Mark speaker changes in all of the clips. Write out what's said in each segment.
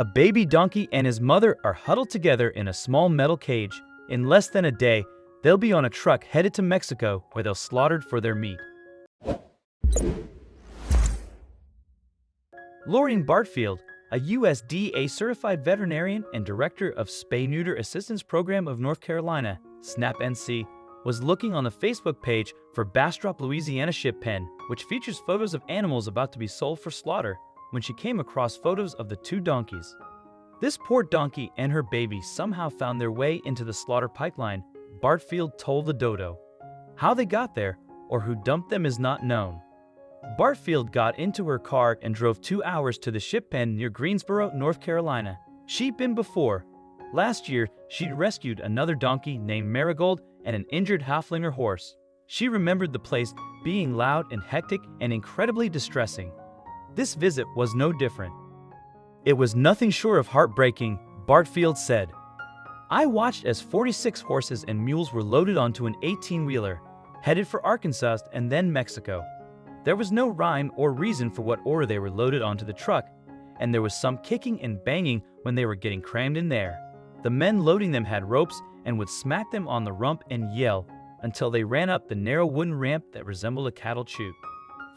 Speaker 1: A baby donkey and his mother are huddled together in a small metal cage. In less than a day, they'll be on a truck headed to Mexico where they'll slaughtered for their meat. Lorraine Bartfield, a USDA-certified veterinarian and director of Spay-Neuter Assistance Program of North Carolina, SNAP-NC, was looking on the Facebook page for Bastrop, Louisiana Ship Pen, which features photos of animals about to be sold for slaughter, when she came across photos of the two donkeys. This poor donkey and her baby somehow found their way into the slaughter pipeline, Bartfield told the Dodo. How they got there, or who dumped them is not known. Bartfield got into her car and drove 2 hours to the ship pen near Greensboro, North Carolina. She'd been before. Last year, she'd rescued another donkey named Marigold and an injured Haflinger horse. She remembered the place being loud and hectic and incredibly distressing. This visit was no different. It was nothing short of heartbreaking, Bartfield said. I watched as 46 horses and mules were loaded onto an 18-wheeler, headed for Arkansas and then Mexico. There was no rhyme or reason for what order they were loaded onto the truck, and there was some kicking and banging when they were getting crammed in there. The men loading them had ropes and would smack them on the rump and yell until they ran up the narrow wooden ramp that resembled a cattle chute.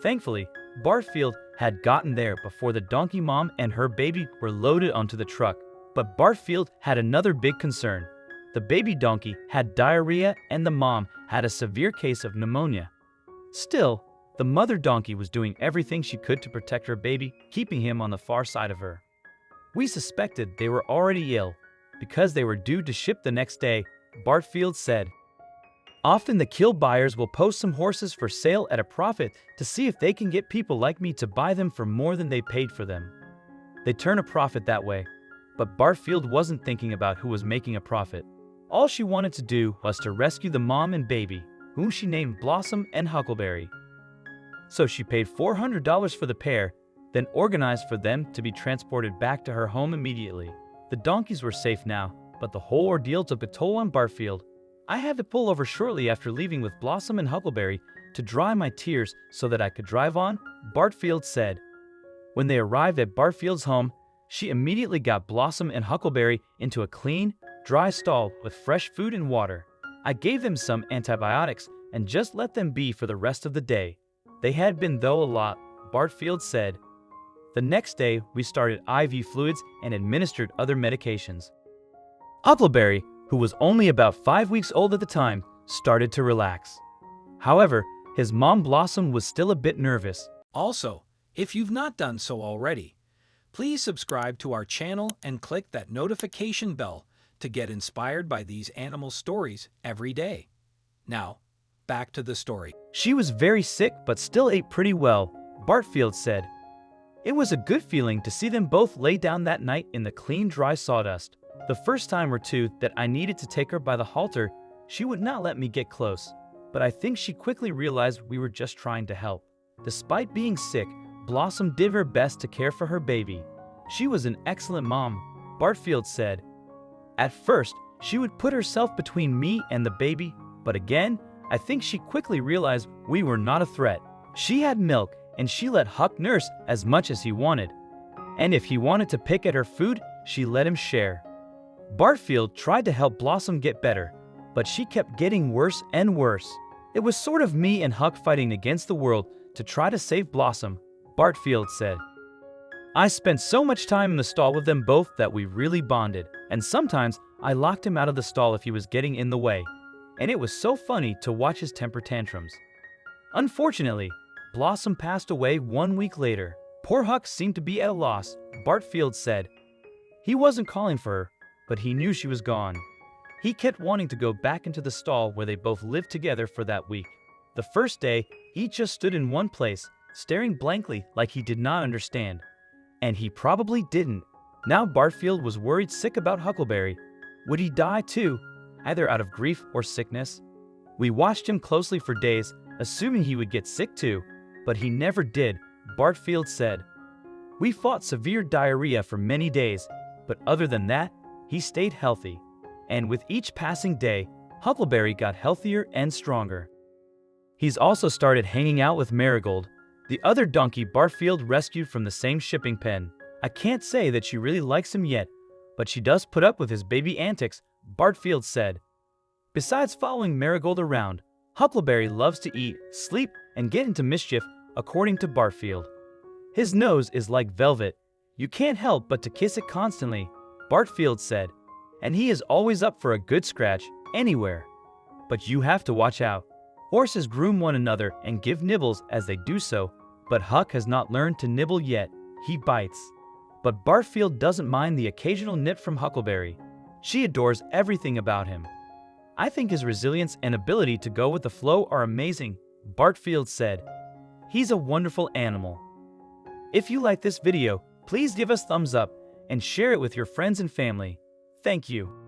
Speaker 1: Thankfully, Bartfield had gotten there before the donkey mom and her baby were loaded onto the truck. But Bartfield had another big concern. The baby donkey had diarrhea and the mom had a severe case of pneumonia. Still, the mother donkey was doing everything she could to protect her baby, keeping him on the far side of her. We suspected they were already ill because they were due to ship the next day, Bartfield said. Often the kill buyers will post some horses for sale at a profit to see if they can get people like me to buy them for more than they paid for them. They turn a profit that way, but Bartfield wasn't thinking about who was making a profit. All she wanted to do was to rescue the mom and baby, whom she named Blossom and Huckleberry. So she paid $400 for the pair, then organized for them to be transported back to her home immediately. The donkeys were safe now, but the whole ordeal took a toll on Bartfield. I had to pull over shortly after leaving with Blossom and Huckleberry to dry my tears so that I could drive on, Bartfield said. When they arrived at Bartfield's home, she immediately got Blossom and Huckleberry into a clean, dry stall with fresh food and water. I gave them some antibiotics and just let them be for the rest of the day. They had been though a lot, Bartfield said. The next day, we started IV fluids and administered other medications. Huckleberry, who was only about 5 weeks old at the time, started to relax. However, his mom Blossom was still a bit nervous.
Speaker 2: Also, if you've not done so already, please subscribe to our channel and click that notification bell to get inspired by these animal stories every day. Now, back to the story.
Speaker 1: She was very sick but still ate pretty well, Bartfield said. It was a good feeling to see them both lay down that night in the clean, dry sawdust. The first time or two that I needed to take her by the halter, she would not let me get close, but I think she quickly realized we were just trying to help. Despite being sick, Blossom did her best to care for her baby. She was an excellent mom, Bartfield said. At first, she would put herself between me and the baby, but again, I think she quickly realized we were not a threat. She had milk, and she let Huck nurse as much as he wanted. And if he wanted to pick at her food, she let him share. Bartfield tried to help Blossom get better, but she kept getting worse and worse. It was sort of me and Huck fighting against the world to try to save Blossom, Bartfield said. I spent so much time in the stall with them both that we really bonded, and sometimes I locked him out of the stall if he was getting in the way, and it was so funny to watch his temper tantrums. Unfortunately, Blossom passed away 1 week later. Poor Huck seemed to be at a loss, Bartfield said. He wasn't calling for her, but he knew she was gone. He kept wanting to go back into the stall where they both lived together for that week. The first day, he just stood in one place, staring blankly like he did not understand. And he probably didn't. Now Bartfield was worried sick about Huckleberry. Would he die too, either out of grief or sickness? We watched him closely for days, assuming he would get sick too, but he never did, Bartfield said. We fought severe diarrhea for many days, but other than that, he stayed healthy. And with each passing day, Huckleberry got healthier and stronger. He's also started hanging out with Marigold, the other donkey Bartfield rescued from the same shipping pen. I can't say that she really likes him yet, but she does put up with his baby antics, Bartfield said. Besides following Marigold around, Huckleberry loves to eat, sleep, and get into mischief, according to Bartfield. His nose is like velvet. You can't help but to kiss it constantly, Bartfield said, and he is always up for a good scratch, anywhere. But you have to watch out. Horses groom one another and give nibbles as they do so, but Huck has not learned to nibble yet. He bites. But Bartfield doesn't mind the occasional nip from Huckleberry. She adores everything about him. I think his resilience and ability to go with the flow are amazing, Bartfield said. He's a wonderful animal. If you like this video, please give us thumbs up and share it with your friends and family. Thank you.